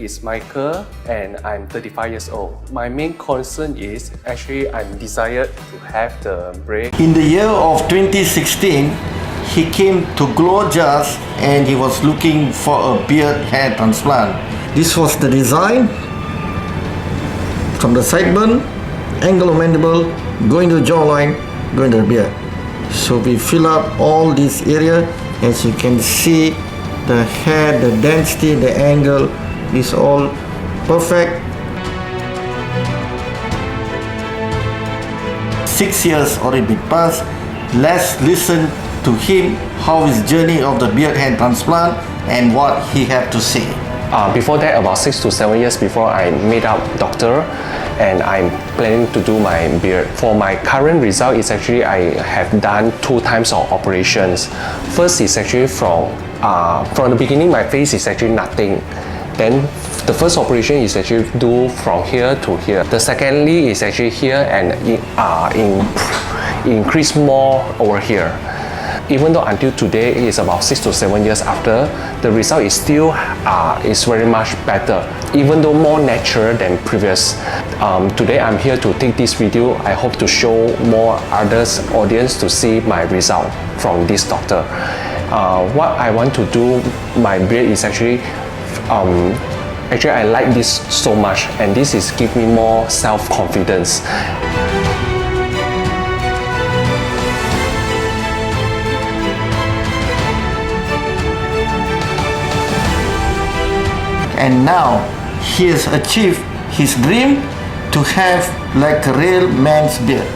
is Michael and I'm 35 years old. My main concern is actually I'm desired to have the beard. In the year of 2016, he came to GLOJAS and he was looking for a beard hair transplant. This was the design from the sideburn, angle of mandible, going to the jawline, going to the beard. So we fill up all this area. As you can see, the hair, the density, the angle is all perfect. 6 years already been passed. Let's listen to him how his journey of the beard hair transplant and what he had to say. Before that, about 6 to 7 years before, I made up doctor and I'm planning to do my beard. For my current result, it's actually I have done 2 times of operations. First is actually from the beginning, my face is actually nothing. Then the first operation is actually do from here to here. The secondly is actually here and increase more over here. Even though until today it's about 6 to 7 years after, the result is still is very much better, even though more natural than previous. Today I'm here to take this video. I hope to show more others audience to see my result from this doctor. What I want to do my beard is actually I like this so much, and this is give me more self-confidence. And now he has achieved his dream to have like a real man's beard.